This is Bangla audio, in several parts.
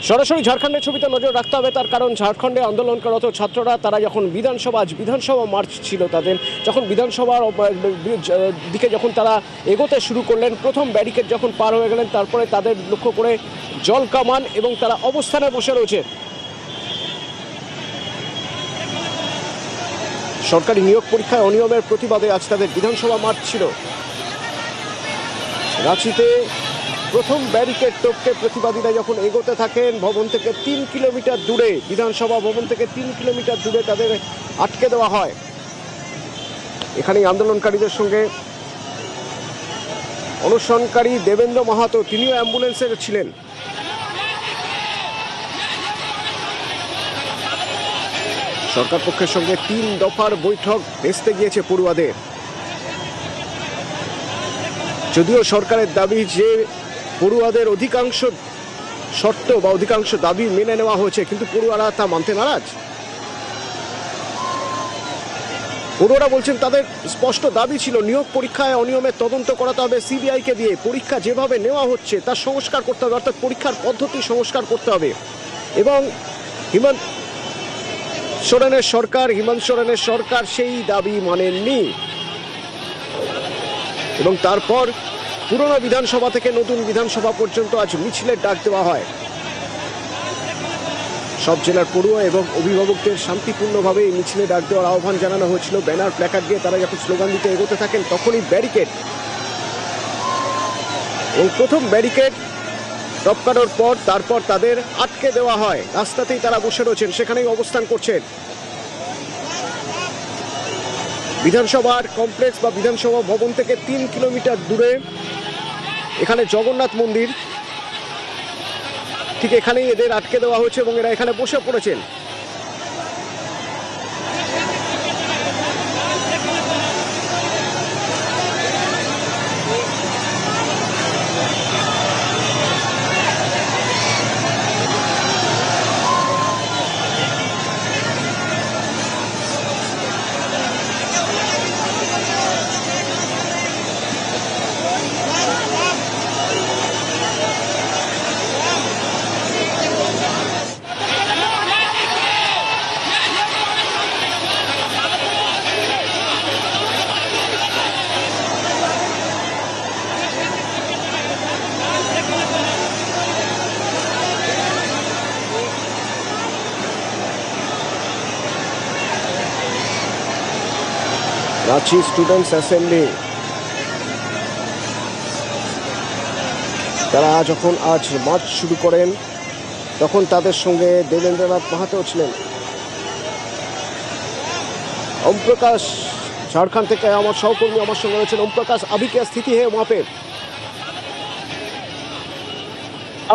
সরাসরি ঝাড়খণ্ডের ছবিতে নজর রাখতে হবে, তার কারণ ঝাড়খণ্ডে আন্দোলনরত ছাত্ররা তারা যখন বিধানসভা মার্চ ছিল তাদের, যখন বিধানসভার দিকে যখন তারা এগোতে শুরু করলেন, প্রথম ব্যারিকেড যখন পার হয়ে গেলেন, তারপরে তাদের লক্ষ্য করে জল কামান এবং তারা অবস্থানে বসে রয়েছে। সরকারি নিয়োগ পরীক্ষায় অনিয়মের প্রতিবাদে আজ তাদের বিধানসভা মার্চ ছিল। রাঁচিতে প্রথম ব্যারিকেড টপকে প্রতিবাদীরা যখন এগোতে থাকেন, ভবন থেকে 3 কিলোমিটার দূরে, বিধানসভা ভবন থেকে 3 কিলোমিটার দূরে তাদের আটকে দেওয়া হয়। এখানেই আন্দোলনকারীদের সঙ্গে অনশনকারী দেবেন্দ্র মাহাতো, তিনিও অ্যাম্বুলেন্সে ছিলেন। সরকার পক্ষের সঙ্গে 3 দফার বৈঠক ভেস্তে গিয়েছে পড়ুয়াদের। যদিও সরকারের দাবি যে পড়ুয়াদের অধিকাংশ শর্ত বা অধিকাংশ দাবি মেনে নেওয়া হয়েছে, কিন্তু পড়ুয়ারা তা মানতে নারাজ। পড়ুয়ারা বলছেন তাদের স্পষ্ট দাবি ছিল নিয়োগ পরীক্ষায় অনিয়মের তদন্ত করাতে হবে সিবিআইকে দিয়ে, পরীক্ষা যেভাবে নেওয়া হচ্ছে তার সংস্কার করতে হবে, অর্থাৎ পরীক্ষার পদ্ধতি সংস্কার করতে হবে। এবং হেমন্ত সোরেনের সরকার সেই দাবি মানেননি এবং তারপর পুরনো বিধানসভা থেকে নতুন বিধানসভা পর্যন্ত আজ মিছিলের ডাক দেওয়া হয়। সব জেলার পড়ুয়া এবং অভিভাবকদের শান্তিপূর্ণভাবে এই মিছিলে ডাক দেওয়ার আহ্বান জানানো হয়েছিল। ব্যানার প্ল্যাকার্ড দিয়ে তারা যখন স্লোগান দিতে এগোতে থাকেন, তখনই ব্যারিকেড এবং প্রথম ব্যারিকেড টপকানোর পর তারপর তাদের আটকে দেওয়া হয়। রাস্তাতেই তারা বসে রয়েছেন, সেখানেই অবস্থান করছেন। বিধানসভার কমপ্লেক্স বা বিধানসভা ভবন থেকে 3 কিলোমিটার দূরে এখানে জগন্নাথ মন্দির, ঠিক এখানেই এদের আটকে দেওয়া হয়েছে এবং এরা এখানে বসে পড়েছেন। রাঁচি স্টুডেন্টস অ্যাসেম্বলি তারা যখন আজ মার্চ শুরু করেন, তখন তাদের সঙ্গে দেবেন্দ্রনাথ মাহাতো ছিলেন। ओम प्रकाश झारखंड থেকে আমার সহকর্মী আমার সঙ্গে রয়েছেন। ओम प्रकाश, अभी क्या स्थिति है वहाँ पे?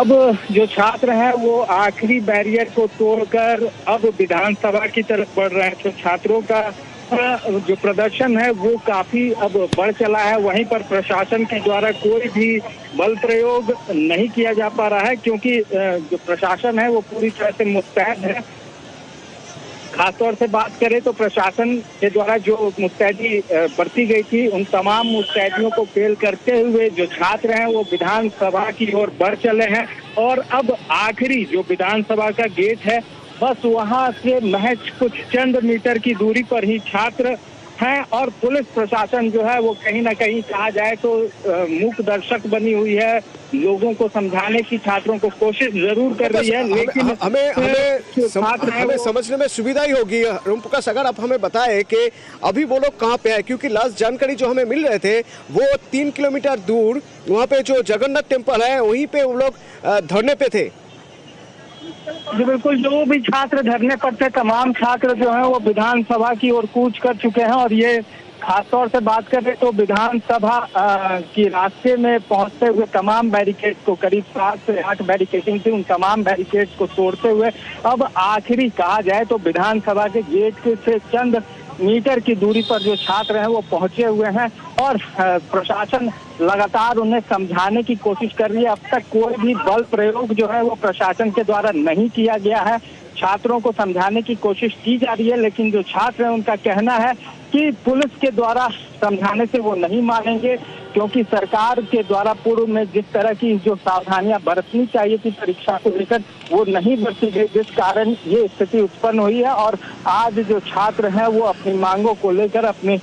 अब जो छात्र हैं वो आखिरी बैरियर को तोड़कर अब विधानसभा की तरफ बढ़ रहे हैं। तो छात्रों का जो प्रदर्शन है वो काफी अब बढ़ चला है। वहीं पर प्रशासन के द्वारा कोई भी बल प्रयोग नहीं किया जा पा रहा है, क्योंकि जो प्रशासन है वो पूरी तरह से मुस्तैद है। खासतौर से बात करें तो प्रशासन के द्वारा जो मुस्तैदी बरती गई थी, उन तमाम मुस्तैदियों को फेल करते हुए जो छात्र हैं वो विधानसभा की ओर बढ़ चले हैं। और अब आखिरी जो विधानसभा का गेट है, बस वहां से महज कुछ चंद मीटर की दूरी पर ही छात्र हैं। और पुलिस प्रशासन जो है वो कहीं ना कहीं कहा जाए तो मूक दर्शक बनी हुई है। लोगों को समझाने की छात्रों को कोशिश जरूर कर रही है, लेकिन हमें समझने में सुविधा ही होगी। ओम प्रकाश, अगर आप हमें बताएं कि अभी वो लोग कहाँ पे है, क्योंकि लास्ट जानकारी जो हमें मिल रहे थे वो 3 किलोमीटर दूर वहाँ पे जो जगन्नाथ टेम्पल है वहीं पे वो लोग धरने पे थे। जी बिल्कुल, जो भी छात्र धरने पर थे तमाम छात्र जो हैं वो विधानसभा की ओर कूच कर चुके हैं। और ये खासतौर से बात करें तो विधानसभा की रास्ते में पहुंचते हुए तमाम बैरिकेड को, करीब 7 से 8 बैरिकेडिंग थी, उन तमाम बैरिकेड को तोड़ते हुए अब आखिरी कहा जाए तो विधानसभा के गेट से चंद मीटर की दूरी पर जो छात्र हैं वो पहुंचे हुए हैं। और प्रशासन लगातार उन्हें समझाने की कोशिश कर रही है। अब तक कोई भी बल प्रयोग जो है वो प्रशासन के द्वारा नहीं किया गया है। छात्रों को समझाने की कोशिश की जा रही है, लेकिन जो छात्र हैं उनका कहना है कि पुलिस के द्वारा समझाने से वो नहीं मानेंगे। क्योंकि सरकार के द्वारा पूर्व में जिस तरह की जो सावधानियां बरतनी चाहिए थी परीक्षा को लेकर वो नहीं बरती गई, जिस कारण ये स्थिति उत्पन्न हुई है। और आज जो छात्र हैं वो अपनी मांगों को लेकर, अपनी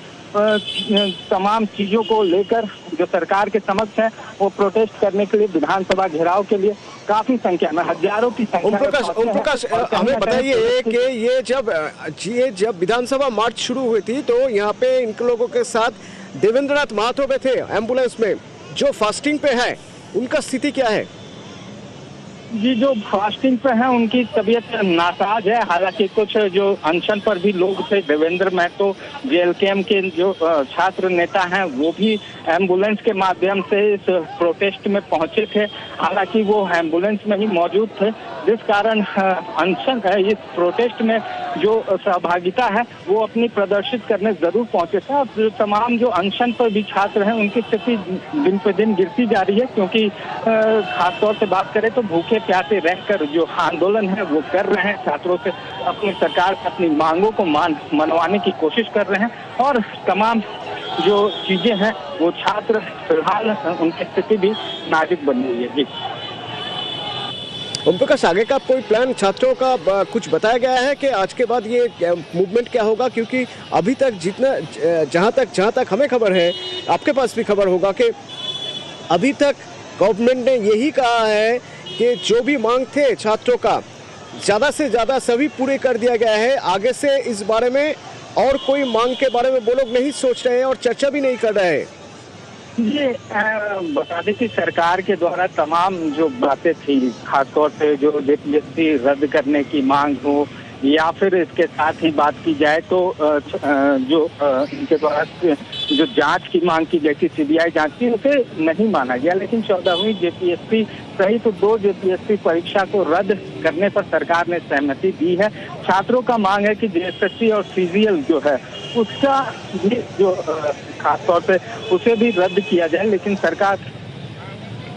तमाम चीजों को लेकर जो सरकार के समक्ष है वो प्रोटेस्ट करने के लिए विधानसभा घेराव के लिए काफी संख्या में, हजारों की संख्या में। ओम प्रकाश, हमें बताइए कि ये जब विधानसभा मार्च शुरू हुई थी तो यहाँ पे इन लोगों के साथ देवेंद्रनाथ महतो भी थे एम्बुलेंस में, जो फास्टिंग पे है उनका स्थिति क्या है? जी, जो फास्टिंग पे हैं उनकी तबीयत नासाज है। हालांकि कुछ जो अनशन पर भी लोग थे, देवेंद्र महतो जेएलकेएम के जो छात्र नेता हैं वो भी एम्बुलेंस के माध्यम से इस प्रोटेस्ट में पहुंचे थे। हालांकि वो एम्बुलेंस में ही मौजूद थे, जिस कारण अनशन इस प्रोटेस्ट में जो सहभागिता है वो अपनी प्रदर्शित करने जरूर पहुंचे थे। और तमाम जो अनशन पर भी छात्र हैं उनकी स्थिति दिन पे दिन गिरती जा रही है, क्योंकि खासतौर से बात करें तो भूखे प्यासे रहकर जो आंदोलन है वो कर रहे हैं, छात्रों से अपनी सरकार से अपनी मांगों को मनवाने की कोशिश कर रहे हैं। और तमाम जो चीजें हैं वो छात्र फिलहाल उनकी स्थिति भी नाजुक बनी हुई है। जी ओम प्रकाश, आगे का कोई प्लान छात्रों का कुछ बताया गया है कि आज के बाद ये मूवमेंट क्या होगा? क्योंकि अभी तक जहां तक हमें खबर है, आपके पास भी खबर होगा कि अभी तक गवर्नमेंट ने यही कहा है कि जो भी मांग थे छात्रों का ज़्यादा से ज़्यादा सभी पूरे कर दिया गया है। आगे से इस बारे में और कोई मांग के बारे में वो लोग नहीं सोच रहे हैं और चर्चा भी नहीं कर रहे हैं। ये बता दें कि सरकार के द्वारा तमाम जो बातें थी, खासतौर से जो जेपीएससी रद्द करने की मांग हो या फिर इसके साथ ही बात की जाए तो जो इनके द्वारा जो जांच की मांग की गई थी, सीबीआई जांच की, उसे नहीं माना गया। लेकिन 14वीं जेपीएससी सहित तो 2 जेपीएससी परीक्षा को रद्द करने पर सरकार ने सहमति दी है। छात्रों का मांग है कि जेएसएससी और सीजीएल जो है उसका भी जो खासतौर से उसे भी रद्द किया जाए, लेकिन सरकार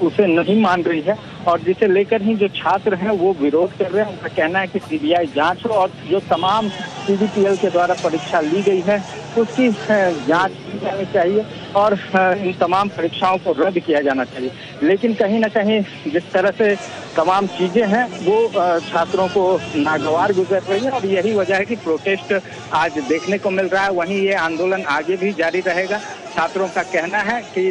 उसे नहीं मान रही है। और जिसे लेकर ही जो छात्र हैं वो विरोध कर रहे हैं। उनका कहना है कि सीबीआई जांच हो और जो तमाम सीजीपीएल के द्वारा परीक्षा ली गई है उसकी जांच की जानी चाहिए और इन तमाम परीक्षाओं को रद्द किया जाना चाहिए। लेकिन कहीं ना कहीं जिस तरह से तमाम चीजें हैं वो छात्रों को नागवार गुजर रही है और यही वजह है कि प्रोटेस्ट आज देखने को मिल रहा है। वहीं ये आंदोलन आगे भी जारी रहेगा। छात्रों का कहना है कि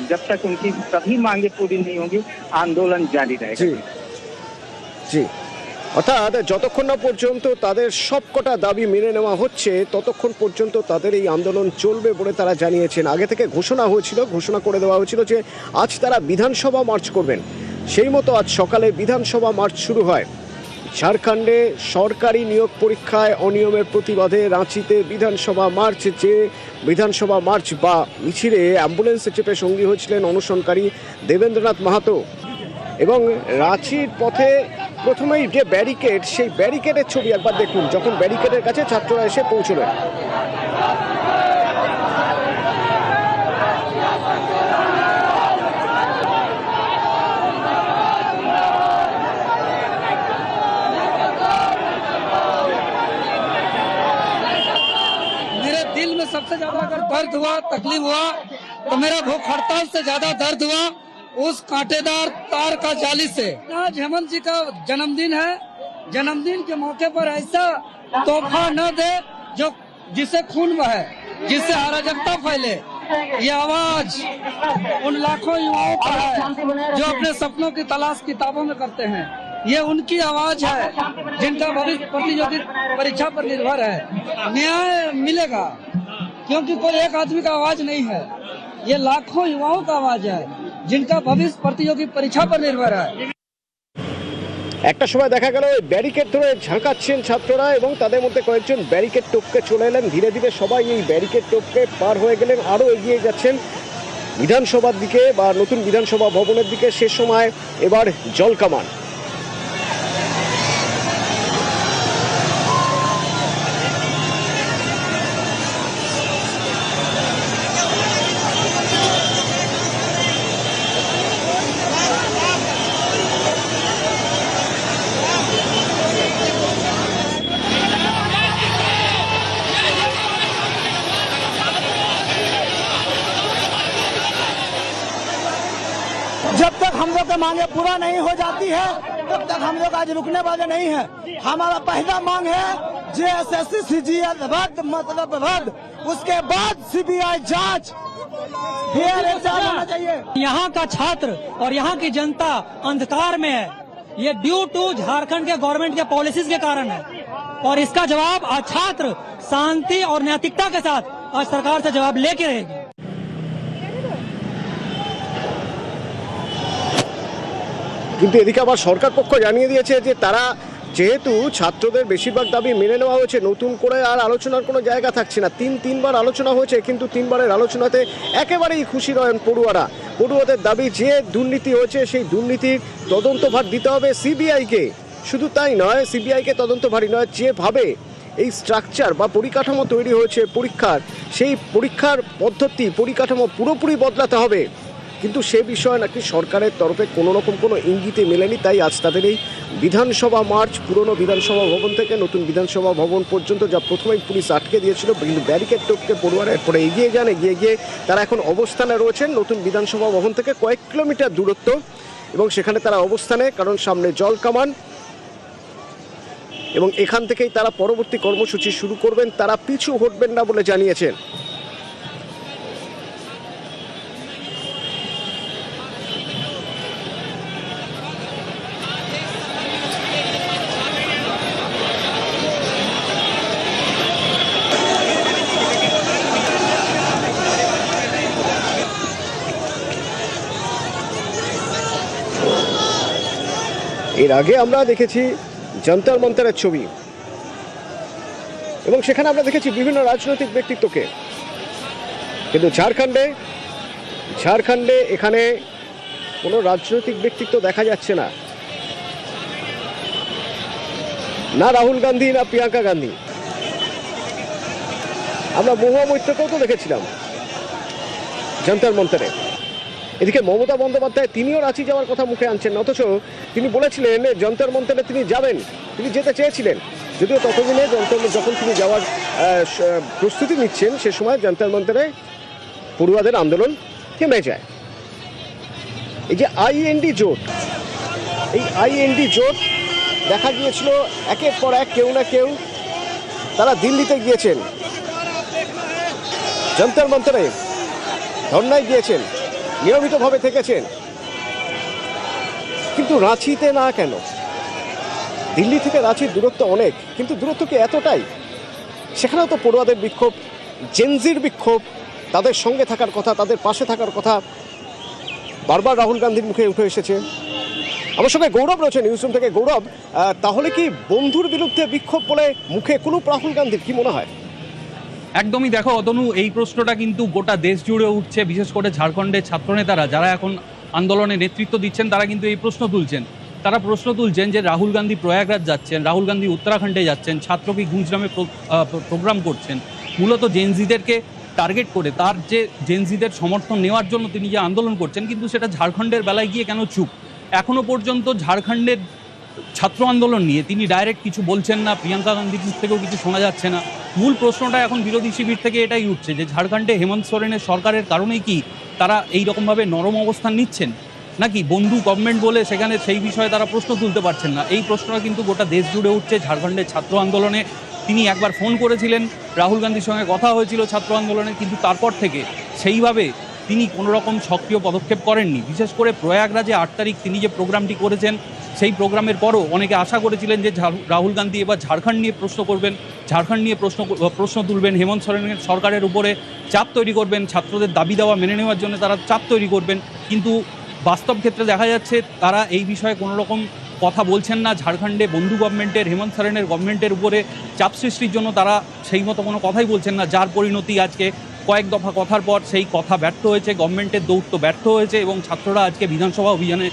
जब तक उनकी सभी मांगे पूरी नहीं होंगी आंदोलन जारी रहेगा। जी, অর্থাৎ যতক্ষণ না পর্যন্ত তাদের সবকটা দাবি মেনে নেওয়া হচ্ছে ততক্ষণ পর্যন্ত তাদের এই আন্দোলন চলবে বলে তারা জানিয়েছেন। আগে থেকে ঘোষণা করে দেওয়া হয়েছিল যে আজ তারা বিধানসভা মার্চ করবেন। সেই মতো আজ সকালে বিধানসভা মার্চ শুরু হয়। ঝাড়খণ্ডে সরকারি নিয়োগ পরীক্ষায় অনিয়মের প্রতিবাদে রাঁচিতে বিধানসভা মার্চ, যে বিধানসভা মার্চ বা মিছিলে অ্যাম্বুলেন্সে চেপে সঙ্গী হয়েছিলেন অনশনকারী দেবেন্দ্রনাথ মাহাতো। এবং রাঁচির পথে প্রথমেই যে ব্যারিকেড, সেই ব্যারিকেডের ছবি একবার দেখুন, যখন ব্যারিকেডের কাছে ছাত্ররা এসে পৌঁছলেন। मेरे दिल में सबसे ज्यादा अगर दर्द हुआ, तकलीफ हुआ तो मेरा भूख हड़ताल से ज्यादा दर्द हुआ उस कांटेदार तार का जाली से। आज हेमंत जी का जन्मदिन है, जन्मदिन के मौके पर ऐसा तोहफा न दे जो जिससे खून बहे, जिससे अराजकता फैले। ये आवाज उन लाखों युवाओं का है जो अपने सपनों की तलाश किताबों में करते हैं। ये उनकी आवाज है जिनका भविष्य प्रतियोगी परीक्षा पर निर्भर है। न्याय मिलेगा क्योंकि कोई एक आदमी का आवाज नहीं है, ये लाखों युवाओं का आवाज है जिनका भविष्य प्रतियोगी परीक्षा पर निर्भर है। একটা সময় দেখা গেল ব্যারিকেড ধরে ঝাঁকাচ্ছেন ছাত্ররা এবং তাদের মধ্যে কয়েকজন ব্যারিকেড টপকে চলে এলেন। ধীরে ধীরে সবাই এই ব্যারিকেড টপকে পার হয়ে গেলেন, আরও এগিয়ে যাচ্ছেন বিধানসভার দিকে বা নতুন বিধানসভা ভবনের দিকে। সে সময় এবার জলকামান। मांगे पूरा नहीं हो जाती है तब तक हम लोग आज रुकने वाले नहीं है। हमारा पहला मांग है JSSC CGL रद्द, मतलब रद्द, उसके बाद CBI जांच, फेयर एग्जाम होना चाहिए। यहाँ का छात्र और यहाँ की जनता अंधकार में है, ये ड्यू टू झारखंड के गवर्नमेंट के पॉलिसीज के कारण है और इसका जवाब आज छात्र शांति और नैतिकता के साथ आज सरकार से जवाब लेके रहेगी। কিন্তু এদিকে আবার সরকার পক্ষ জানিয়ে দিয়েছে যে তারা যেহেতু ছাত্রদের বেশিরভাগ দাবি মেনে নেওয়া হয়েছে, নতুন করে আর আলোচনার কোনো জায়গা থাকছে না। তিনবার আলোচনা হয়েছে, কিন্তু তিনবারের আলোচনাতে একেবারেই খুশি নয় পড়ুয়ারা। পড়ুয়াদের দাবি যে দুর্নীতি হয়েছে সেই দুর্নীতির তদন্তভার দিতে হবে সিবিআইকে। শুধু তাই নয়, সিবিআইকে তদন্তভারই নয়, যেভাবে এই স্ট্রাকচার বা পরিকাঠামো তৈরি হয়েছে পরীক্ষার, সেই পরীক্ষার পদ্ধতি পরিকাঠামো পুরোপুরি বদলাতে হবে। কিন্তু সে বিষয়ে নাকি সরকারের তরফে কোনো রকম কোনো ইঙ্গিতে মেলেনি। তাই আজ তাদের এই বিধানসভা মার্চ পুরনো বিধানসভা ভবন থেকে নতুন বিধানসভা ভবন পর্যন্ত, যা প্রথমেই পুলিশ আটকে দিয়েছিল, কিন্তু ব্যারিকেড টপকে পড়ুয়ারা এরপরে এগিয়ে যান। এগিয়ে গিয়ে তারা এখন অবস্থানে রয়েছেন নতুন বিধানসভা ভবন থেকে কয়েক কিলোমিটার দূরত্ব, এবং সেখানে তারা অবস্থানে, কারণ সামনে জল কামান, এবং এখান থেকেই তারা পরবর্তী কর্মসূচি শুরু করবেন। তারা পিছু হটবেন না বলে জানিয়েছেন। এর আগে আমরা দেখেছি যন্তর মন্তরের ছবি, এবং সেখানে আমরা দেখেছি বিভিন্ন রাজনৈতিক ব্যক্তিত্বকে। কিন্তু ঝাড়খণ্ডে এখানে কোনো রাজনৈতিক ব্যক্তিত্ব দেখা যাচ্ছে না, না রাহুল গান্ধী না প্রিয়াঙ্কা গান্ধী। আমরা মহুয়া মৈত্রকেও তো দেখেছিলাম যন্তর মন্তরে। এদিকে মমতা বন্দ্যোপাধ্যায় তিনিও রাঁচি যাওয়ার কথা মুখে আনছেন, অথচ তিনি বলেছিলেন যন্তর মন্তরে তিনি যাবেন, তিনি যেতে চেয়েছিলেন। যদিও ততদিনে যখন তিনি যাওয়ার প্রস্তুতি নিচ্ছেন সে সময় যন্তর মন্তরে পড়ুয়াদের আন্দোলন থেমে যায়। এই যে আইএনডি জোট, এই আইএনডি জোট দেখা গিয়েছিল একের পর এক কেউ না কেউ তারা দিল্লিতে গিয়েছেন, যন্তর মন্তরে ধর্নায় গিয়েছেন, নিয়মিতভাবে থেকেছেন, কিন্তু রাঁচিতে না কেন? দিল্লি থেকে রাঁচির দূরত্ব অনেক, কিন্তু দূরত্ব কি এতটাই? সেখানেও তো পড়ুয়াদের বিক্ষোভ, জেনজির বিক্ষোভ, তাদের সঙ্গে থাকার কথা, তাদের পাশে থাকার কথা বারবার রাহুল গান্ধীর মুখে উঠে এসেছে। আমার সঙ্গে গৌরব রয়েছে নিউজরুম থেকে। গৌরব, তাহলে কি বন্ধুর বিরুদ্ধে বিক্ষোভ বলে মুখে কুলুপ রাহুল গান্ধীর, কি মনে হয়? একদমই, দেখো অতনু, এই প্রশ্নটা কিন্তু গোটা দেশ জুড়ে উঠছে। বিশেষ করে ঝাড়খণ্ডের ছাত্রনেতারা যারা এখন আন্দোলনে নেতৃত্ব দিচ্ছেন তারা কিন্তু এই প্রশ্ন তুলছেন। তারা প্রশ্ন তুলছেন যে রাহুল গান্ধী প্রয়াগরাজ যাচ্ছেন, রাহুল গান্ধী উত্তরাখণ্ডে যাচ্ছেন, ছাত্র কি গুজরামে প্রোগ্রাম করছেন, মূলত জেনজিদেরকে টার্গেট করে, তার যে জেনজিদের সমর্থন নেওয়ার জন্য তিনি যে আন্দোলন করছেন, কিন্তু সেটা ঝাড়খণ্ডের বেলায় গিয়ে কেন চুপ? এখনও পর্যন্ত ঝাড়খণ্ডের ছাত্র আন্দোলন নিয়ে তিনি ডাইরেক্ট কিছু বলছেন না, প্রিয়াঙ্কা গান্ধীর মুখ থেকেও কিছু শোনা যাচ্ছে না। মূল প্রশ্নটা এখন বিরোধী শিবির থেকে এটাই উঠছে যে ঝাড়খণ্ডে হেমন্ত সোরেনের সরকারের কারণেই কি তারা এই রকমভাবে নরম অবস্থান নিচ্ছেন, নাকি বন্ধু গভর্নমেন্ট বলে সেখানে সেই বিষয়ে তারা প্রশ্ন তুলতে পারছেন না? এই প্রশ্নটা কিন্তু গোটা দেশ জুড়ে উঠছে। ঝাড়খণ্ডের ছাত্র আন্দোলনে তিনি একবার ফোন করেছিলেন, রাহুল গান্ধীর সঙ্গে কথা হয়েছিল ছাত্র আন্দোলনে, কিন্তু তারপর থেকে সেইভাবে তিনি কোনো রকম সক্রিয় পদক্ষেপ করেননি। বিশেষ করে প্রয়াগরাজে 8 তারিখ তিনি যে প্রোগ্রামটি করেছেন, সেই প্রোগ্রামের পরও অনেকে আশা করেছিলেন যে রাহুল গান্ধী এবার ঝাড়খণ্ড নিয়ে প্রশ্ন করবেন, ঝাড়খণ্ড নিয়ে প্রশ্ন তুলবেন, হেমন্ত সোরেনের সরকারের উপরে চাপ তৈরি করবেন, ছাত্রদের দাবি দেওয়া মেনে নেওয়ার জন্য তারা চাপ তৈরি করবেন। কিন্তু বাস্তব ক্ষেত্রে দেখা যাচ্ছে তারা এই বিষয়ে কোনো রকম কথা বলছেন না। ঝাড়খণ্ডে বন্ধু গভর্নমেন্টের, হেমন্ত সোরেনের গভর্নমেন্টের উপরে চাপ সৃষ্টির জন্য তারা সেই মতো কোনো কথাই বলছেন না, যার পরিণতি আজকে কয়েক দফা কথার পর সেই কথা ব্যর্থ হয়েছে, গভর্নমেন্টের দৌত্য ব্যর্থ হয়েছে, এবং ছাত্ররা আজকে বিধানসভা অভিযানে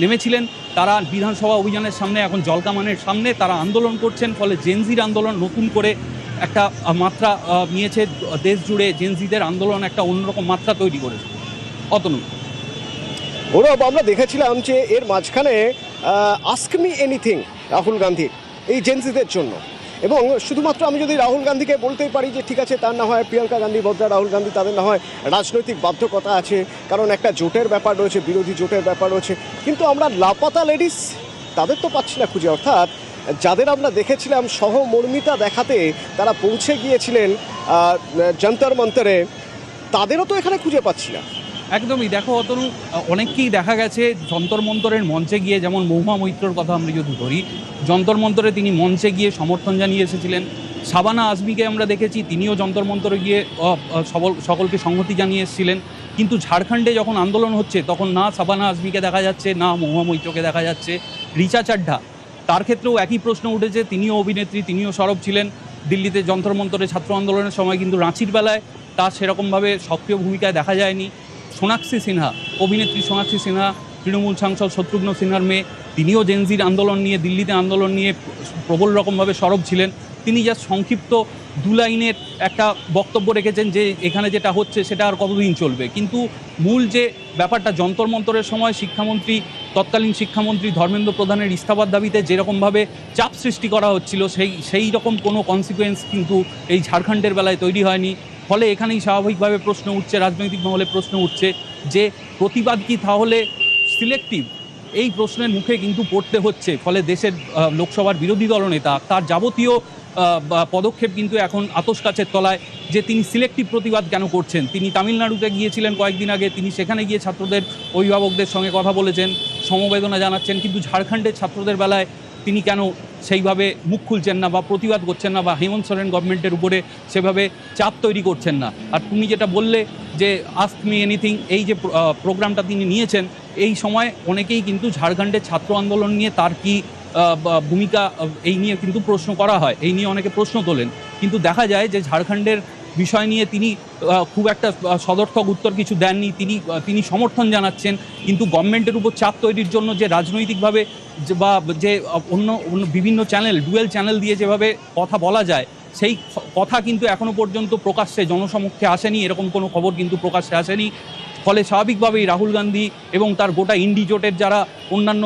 নেমেছিলেন। তারা বিধানসভা অভিযানের সামনে, এখন জলকামানের সামনে তারা আন্দোলন করছেন। ফলে জেনজির আন্দোলন নতুন করে একটা মাত্রা নিয়েছে, দেশ জুড়ে জেনজিদের আন্দোলন একটা অন্যরকম মাত্রা তৈরি করেছে। অতনু, গৌরব, আমরা দেখেছিলাম যে এর মাঝখানে আস্ক মি এনিথিং রাহুল গান্ধীর এই জেনজিদের জন্য, এবং শুধুমাত্র আমি যদি রাহুল গান্ধীকে বলতেই পারি যে ঠিক আছে, তার না হয় প্রিয়াঙ্কা গান্ধী বদ্রা, রাহুল গান্ধী, তাদের না হয় রাজনৈতিক বাধ্যকতা আছে, কারণ একটা জোটের ব্যাপার রয়েছে, বিরোধী জোটের ব্যাপার রয়েছে, কিন্তু আমরা লাপাতা লেডিস তাদের তো পাচ্ছি না খুঁজে। অর্থাৎ যাদের আমরা দেখেছিলাম সহমর্মিতা দেখাতে তারা পৌঁছে গিয়েছিলেন যন্তর মন্তরে, তাদেরও তো এখানে খুঁজে পাচ্ছি না। একদমই, দেখো অতনু, অনেককেই দেখা গেছে যন্তর মন্তরের মঞ্চে গিয়ে, যেমন মহুয়া মৈত্রর কথা আমরা যদি ধরি, যন্তর মন্তরে তিনি মঞ্চে গিয়ে সমর্থন জানিয়ে এসেছিলেন। শাবানা আজমিকে আমরা দেখেছি, তিনিও যন্তর মন্তরে গিয়ে সকলকে সংহতি জানিয়ে এসেছিলেন। কিন্তু ঝাড়খণ্ডে যখন আন্দোলন হচ্ছে তখন না শাবানা আজমিকে দেখা যাচ্ছে, না মহুয়া মৈত্রকে দেখা যাচ্ছে। রিচা চাড্ডা, তার ক্ষেত্রেও একই প্রশ্ন উঠেছে, তিনিও অভিনেত্রী, তিনিও সরব ছিলেন দিল্লিতে যন্তর মন্তরে ছাত্র আন্দোলনের সময়, কিন্তু রাঁচির বেলায় তার সেরকমভাবে সক্রিয় ভূমিকায় দেখা যায়নি। সোনাক্ষী সিনহা, অভিনেত্রী সোনাক্ষী সিনহা, তৃণমূল সাংসদ শত্রুঘ্ন সিনহার মেয়ে, তিনিও জেনজির আন্দোলন নিয়ে, দিল্লিতে আন্দোলন নিয়ে প্রবল রকমভাবে সরব ছিলেন। তিনি যা সংক্ষিপ্ত 2 লাইনের একটা বক্তব্য রেখেছেন যে এখানে যেটা হচ্ছে সেটা আর কতদিন চলবে, কিন্তু মূল যে ব্যাপারটা যন্তর মন্তরের সময় শিক্ষামন্ত্রী, তৎকালীন শিক্ষামন্ত্রী ধর্মেন্দ্র প্রধানের ইস্তফার দাবিতে যেরকমভাবে চাপ সৃষ্টি করা হচ্ছিল, সেই রকম কোনো কনসিকুয়েন্স কিন্তু এই ঝাড়খণ্ডের বেলায় তৈরি হয়নি। ফলে এখানেই স্বাভাবিকভাবে প্রশ্ন উঠছে, রাজনৈতিক মহলে প্রশ্ন উঠছে যে প্রতিবাদ কি তাহলে সিলেক্টিভ? এই প্রশ্নের মুখে কিন্তু পড়তে হচ্ছে। ফলে দেশের লোকসভার বিরোধী দলনেতা তার যাবতীয় পদক্ষেপ কিন্তু এখন আতশ কাচের তলায়, যে তিনি সিলেক্টিভ প্রতিবাদ কেন করছেন। তিনি তামিলনাড়ুতে গিয়েছিলেন কয়েকদিন আগে, তিনি সেখানে গিয়ে ছাত্রদের অভিভাবকদের সঙ্গে কথা বলেছেন, সমবেদনা জানাচ্ছেন, কিন্তু ঝাড়খণ্ডের ছাত্রদের বেলায় তিনি কেন সেইভাবে মুখ খুলছেন না বা প্রতিবাদ করছেন না, বা হেমন্ত সোরেন গভর্নমেন্টের উপরে সেভাবে চাপ তৈরি করছেন না। আর তুমি যেটা বললে যে আস্ক মি এনিথিং, এই যে প্রোগ্রামটা তিনি নিয়েছেন, এই সময় অনেকেই কিন্তু ঝাড়খণ্ডের ছাত্র আন্দোলন নিয়ে তার কি ভূমিকা, এই নিয়ে কিন্তু প্রশ্ন করা হয়, এই নিয়ে অনেকে প্রশ্ন তোলেন, কিন্তু দেখা যায় যে ঝাড়খণ্ডের বিষয় নিয়ে তিনি খুব একটা সদর্থক উত্তর কিছু দেননি। তিনি সমর্থন জানাচ্ছেন, কিন্তু গভর্নমেন্টের উপর চাপ তৈরির জন্য যে রাজনৈতিকভাবে বা যে অন্য বিভিন্ন চ্যানেল, ডুয়েল চ্যানেল দিয়ে যেভাবে কথা বলা যায়, সেই কথা কিন্তু এখনো পর্যন্ত প্রকাশ্যে জনসমক্ষে আসেনি, এরকম কোনো খবর কিন্তু প্রকাশ্যে আসেনি। ফলে স্বাভাবিকভাবেই রাহুল গান্ধী এবং তার গোটা ইন্ডি জোটের যারা অন্যান্য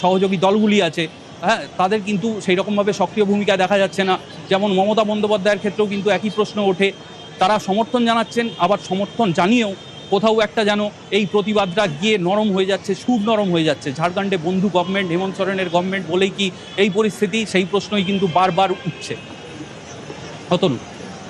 সহযোগী দলগুলি আছে, হ্যাঁ, তাদের কিন্তু সেই রকমভাবে সক্রিয় ভূমিকা দেখা যাচ্ছে না। যেমন মমতা বন্দ্যোপাধ্যায়ের ক্ষেত্রেও কিন্তু একই প্রশ্ন ওঠে, তারা সমর্থন জানাচ্ছেন, আবার সমর্থন জানিয়েও কোথাও একটা যেন এই প্রতিবাদটা গিয়ে নরম হয়ে যাচ্ছে, সুর নরম হয়ে যাচ্ছে। ঝাড়খণ্ডে বন্ধু গভর্নমেন্ট, হেমন্ত সোরেনের গভর্নমেন্ট বলেই কি এই পরিস্থিতি, সেই প্রশ্নই কিন্তু বারবার উঠছে। অতনু।